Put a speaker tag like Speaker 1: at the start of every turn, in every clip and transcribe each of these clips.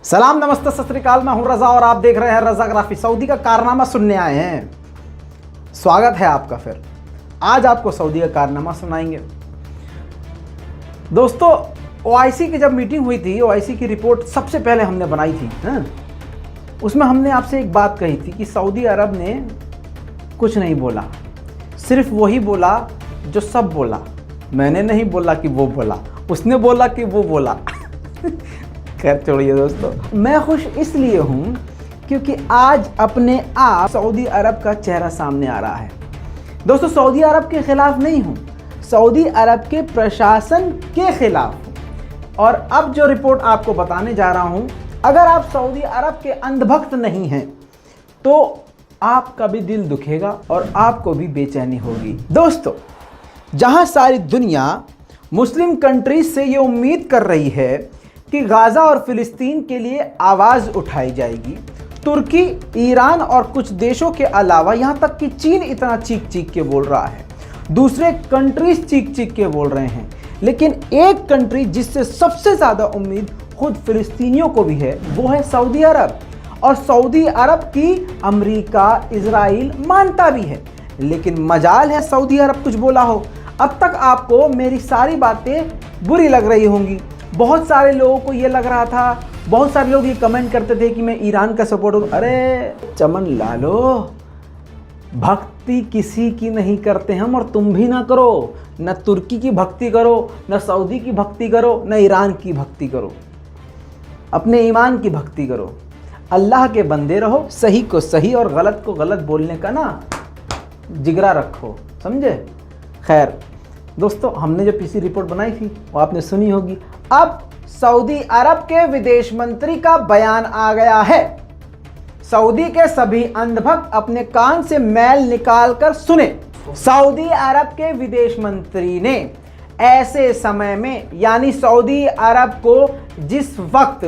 Speaker 1: सलाम, नमस्ते, सत श्री अकाल। मैं हूं रजा और आप देख रहे हैं रजाग्राफी। सऊदी का कारनामा सुनने आए हैं। स्वागत है आपका। फिर आज आपको सऊदी का कारनामा सुनाएंगे। दोस्तों, ओआईसी की जब मीटिंग हुई थी, ओआईसी की रिपोर्ट सबसे पहले हमने बनाई थी। उसमें हमने आपसे एक बात कही थी कि सऊदी अरब ने कुछ नहीं बोला, सिर्फ वही बोला जो सब बोला। मैंने नहीं बोला कि वो बोला, उसने बोला कि वो बोला। खैर छोड़िए दोस्तों, मैं खुश इसलिए हूँ क्योंकि आज अपने आप सऊदी अरब का चेहरा सामने आ रहा है। दोस्तों, सऊदी अरब के खिलाफ नहीं हूँ, सऊदी अरब के प्रशासन के खिलाफ हूँ। और अब जो रिपोर्ट आपको बताने जा रहा हूँ, अगर आप सऊदी अरब के अंधभक्त नहीं हैं तो आपका भी दिल दुखेगा और आपको भी बेचैनी होगी। दोस्तों, जहाँ सारी दुनिया मुस्लिम कंट्रीज से ये उम्मीद कर रही है कि गाज़ा और फिलिस्तीन के लिए आवाज़ उठाई जाएगी, तुर्की, ईरान और कुछ देशों के अलावा यहाँ तक कि चीन इतना चीख चीख के बोल रहा है, दूसरे कंट्रीज चीख चीख के बोल रहे हैं, लेकिन एक कंट्री जिससे सबसे ज़्यादा उम्मीद खुद फिलिस्तीनियों को भी है, वो है सऊदी अरब। और सऊदी अरब की अमेरिका, इजराइल मानता भी है, लेकिन मजाल है सऊदी अरब कुछ बोला हो। अब तक आपको मेरी सारी बातें बुरी लग रही होंगी। बहुत सारे लोगों को ये लग रहा था, बहुत सारे लोग ये कमेंट करते थे कि मैं ईरान का सपोर्ट हूँ। अरे चमन लालो, भक्ति किसी की नहीं करते हम, और तुम भी ना करो। न तुर्की की भक्ति करो, न सऊदी की भक्ति करो, न ईरान की भक्ति करो। अपने ईमान की भक्ति करो, अल्लाह के बंदे रहो, सही को सही और गलत को गलत बोलने का ना जिगरा रखो, समझे। खैर दोस्तों, हमने जो पीसी रिपोर्ट बनाई थी वो आपने सुनी होगी। अब सऊदी अरब के विदेश मंत्री का बयान आ गया है। सऊदी के सभी अंधभक्त अपने कान से मैल निकाल कर सुने। सऊदी अरब के विदेश मंत्री ने ऐसे समय में, यानी सऊदी अरब को जिस वक्त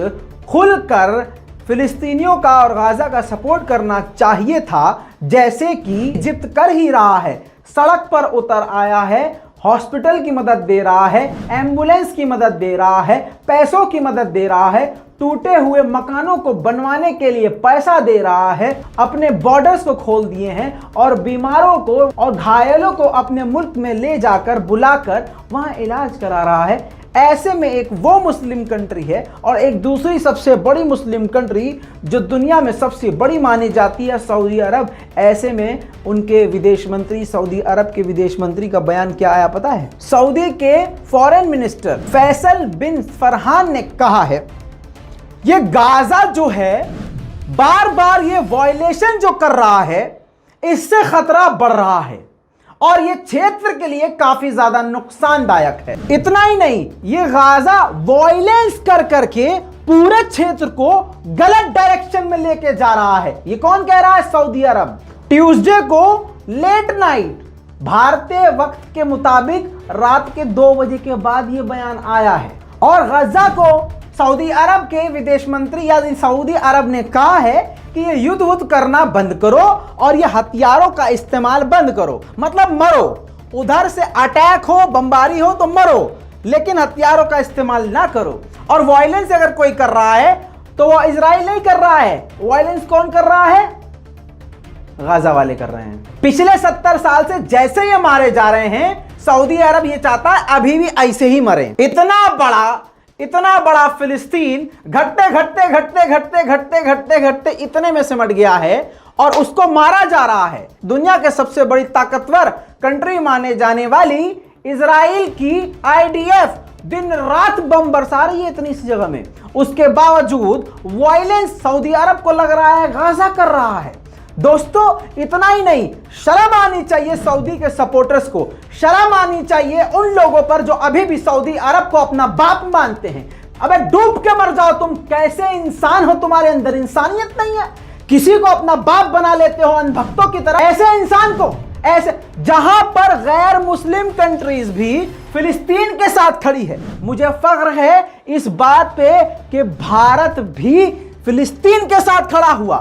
Speaker 1: खुलकर फिलिस्तीनियों का और गाज़ा का सपोर्ट करना चाहिए था, जैसे कि इजिप्ट कर ही रहा है, सड़क पर उतर आया है, हॉस्पिटल की मदद दे रहा है, एम्बुलेंस की मदद दे रहा है, पैसों की मदद दे रहा है, टूटे हुए मकानों को बनवाने के लिए पैसा दे रहा है, अपने बॉर्डर्स को खोल दिए हैं और बीमारों को और घायलों को अपने मुल्क में ले जाकर बुलाकर वहां इलाज करा रहा है। ऐसे में एक वो मुस्लिम कंट्री है और एक दूसरी सबसे बड़ी मुस्लिम कंट्री जो दुनिया में सबसे बड़ी मानी जाती है, सऊदी अरब। ऐसे में उनके विदेश मंत्री, सऊदी अरब के विदेश मंत्री का बयान क्या आया पता है? सऊदी के फॉरेन मिनिस्टर फैसल बिन फरहान ने कहा है, ये गाज़ा जो है बार बार ये वायलेशन जो कर रहा है, इससे खतरा बढ़ रहा है और ये क्षेत्र के लिए काफी ज्यादा नुकसानदायक है। इतना ही नहीं, ये गाज़ा वायलेंस कर करके पूरे क्षेत्र को गलत डायरेक्शन में लेके जा रहा है। ये कौन कह रहा है? सऊदी अरब। ट्यूसडे को लेट नाइट भारतीय वक्त के मुताबिक रात के 2 बजे के बाद ये बयान आया है और गाज़ा को सऊदी अरब के विदेश मंत्री यानी सऊदी अरब ने कहा है कि ये युद्ध करना बंद करो और ये हथियारों का इस्तेमाल बंद करो। मतलब मरो, उधर से अटैक हो, बमबारी हो तो मरो, लेकिन हथियारों का इस्तेमाल ना करो। और वायलेंस अगर कोई कर रहा है तो वो इजराइल नहीं कर रहा है, वायलेंस कौन कर रहा है? गाज़ा वाले कर रहे हैं। पिछले 70 साल से जैसे ये मारे जा रहे हैं, सऊदी अरब ये चाहता है अभी भी ऐसे ही मरे। इतना बड़ा फिलिस्तीन घटते घटते घटते घटते घटते घटते घटते इतने में सिमट गया है और उसको मारा जा रहा है। दुनिया के सबसे बड़ी ताकतवर कंट्री माने जाने वाली इजराइल की आईडीएफ दिन रात बम बरसा रही है इतनी सी जगह में। उसके बावजूद वायलेंस सऊदी अरब को लग रहा है गाज़ा कर रहा है। दोस्तों, इतना ही नहीं, शर्म आनी चाहिए सऊदी के सपोर्टर्स को, शर्म आनी चाहिए उन लोगों पर जो अभी भी सऊदी अरब को अपना बाप मानते हैं। अबे डूब के मर जाओ तुम, कैसे इंसान हो? तुम्हारे अंदर इंसानियत नहीं है? किसी को अपना बाप बना लेते हो अंधभक्तों की तरह। ऐसे इंसान को, ऐसे जहां पर गैर मुस्लिम कंट्रीज भी फिलिस्तीन के साथ खड़ी है। मुझे फख्र है इस बात पे कि भारत भी फिलिस्तीन के साथ खड़ा हुआ।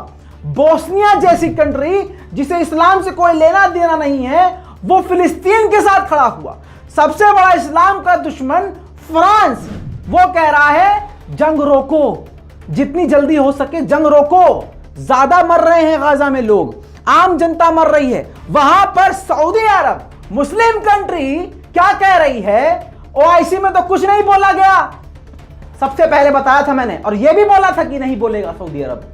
Speaker 1: बोस्निया जैसी कंट्री जिसे इस्लाम से कोई लेना देना नहीं है, वो फिलिस्तीन के साथ खड़ा हुआ। सबसे बड़ा इस्लाम का दुश्मन फ्रांस, वो कह रहा है जंग रोको, जितनी जल्दी हो सके जंग रोको। ज्यादा मर रहे हैं गाजा में लोग, आम जनता मर रही है। वहां पर सऊदी अरब मुस्लिम कंट्री क्या कह रही है? ओआईसी में तो कुछ नहीं बोला गया, सबसे पहले बताया था मैंने, और यह भी बोला था कि नहीं बोलेगा सऊदी अरब।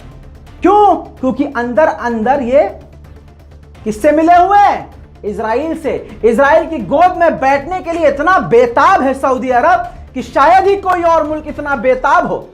Speaker 1: क्यों? क्योंकि अंदर अंदर ये किससे मिले हुए हैं? इजराइल से। इजराइल की गोद में बैठने के लिए इतना बेताब है सऊदी अरब कि शायद ही कोई और मुल्क इतना बेताब हो।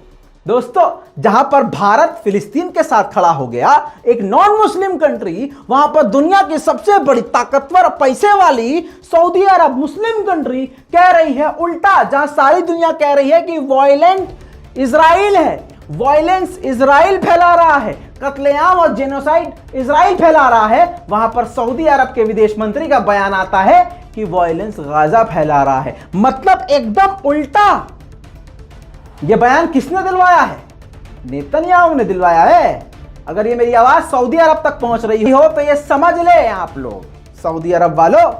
Speaker 1: दोस्तों, जहां पर भारत फिलिस्तीन के साथ खड़ा हो गया, एक नॉन मुस्लिम कंट्री, वहां पर दुनिया की सबसे बड़ी ताकतवर पैसे वाली सऊदी अरब मुस्लिम कंट्री कह रही है उल्टा। जहां सारी दुनिया कह रही है कि वायलेंट इजराइल है, वायलेंस इजराइल फैला रहा है, कत्लेआम और जेनोसाइड इजराइल फैला रहा है, वहां पर सऊदी अरब के विदेश मंत्री का बयान आता है कि वायलेंस गाजा फैला रहा है। मतलब एकदम उल्टा। यह बयान किसने दिलवाया है? नेतन्याहू ने दिलवाया है। अगर ये मेरी आवाज सऊदी अरब तक पहुंच रही हो तो ये समझ ले आप लोग, सऊदी अरब वालों,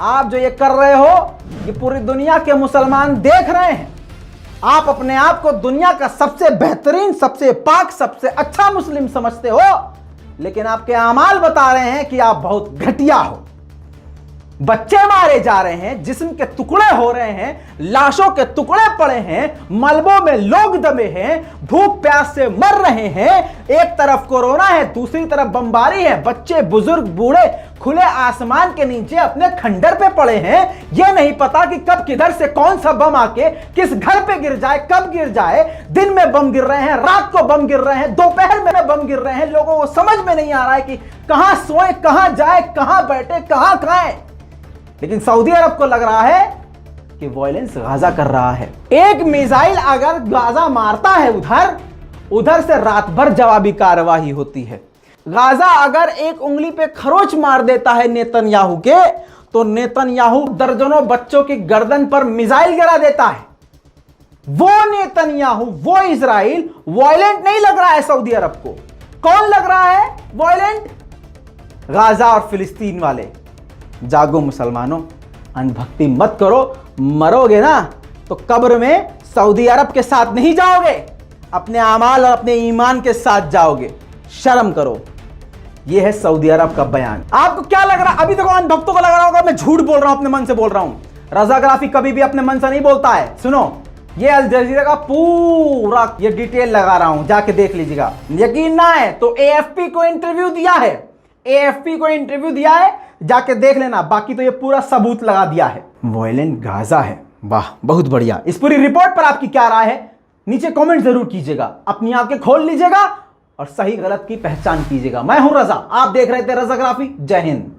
Speaker 1: आप जो ये कर रहे हो ये पूरी दुनिया के मुसलमान देख रहे हैं। आप अपने आप को दुनिया का सबसे बेहतरीन, सबसे पाक, सबसे अच्छा मुस्लिम समझते हो, लेकिन आपके अमाल बता रहे हैं कि आप बहुत घटिया हो। बच्चे मारे जा रहे हैं, जिस्म के टुकड़े हो रहे हैं, लाशों के टुकड़े पड़े हैं, मलबों में लोग दबे हैं, भूख प्यास से मर रहे हैं। एक तरफ कोरोना है, दूसरी तरफ बमबारी है, बच्चे, बुजुर्ग, बूढ़े खुले आसमान के नीचे अपने खंडर पे पड़े हैं। यह नहीं पता कि कब किधर से कौन सा बम आके किस घर पे गिर जाए, कब गिर जाए। दिन में बम गिर रहे हैं, रात को बम गिर रहे हैं, दोपहर में बम गिर रहे हैं। लोगों को समझ में नहीं आ रहा है कि कहां सोए, कहां जाए, कहां बैठे, कहां खाएं। लेकिन सऊदी अरब को लग रहा है कि वायलेंस गाजा कर रहा है। एक मिसाइल अगर गाजा मारता है उधर से रात भर जवाबी कार्रवाई होती है। गाजा अगर एक उंगली पे खरोच मार देता है नेतन्याहू के, तो नेतन्याहू दर्जनों बच्चों की गर्दन पर मिसाइल गिरा देता है। वो नेतन्याहू, वो इजराइल वायलेंट नहीं लग रहा है सऊदी अरब को। कौन लग रहा है वायलेंट? गाजा और फिलिस्तीन वाले। जागो मुसलमानों, अंधभक्ति मत करो। मरोगे ना तो कब्र में सऊदी अरब के साथ नहीं जाओगे, अपने अमाल और अपने ईमान के साथ जाओगे। शर्म करो। यह है सऊदी अरब का बयान। आपको क्या लग रहा है? अभी देखो अंधभक्तों को लग रहा होगा मैं झूठ बोल रहा हूं, अपने मन से बोल रहा हूं। रजा गराफी कभी भी अपने मन से नहीं बोलता है। सुनो, ये अल जजीरा का पूरा ये डिटेल लगा रहा हूं, जाके देख लीजिएगा। यकीन ना है तो एएफपी को इंटरव्यू दिया है, एएफपी को इंटरव्यू दिया है, जाके देख लेना। बाकी तो ये पूरा सबूत लगा दिया है। वायलेंट गाजा है। वाह, बहुत बढ़िया। इस पूरी रिपोर्ट पर आपकी क्या राय है? नीचे कमेंट जरूर कीजिएगा। अपनी आंखें खोल लीजिएगा और सही गलत की पहचान कीजिएगा। मैं हूं रजा, आप देख रहे थे रजा ग्राफी। जय हिंद।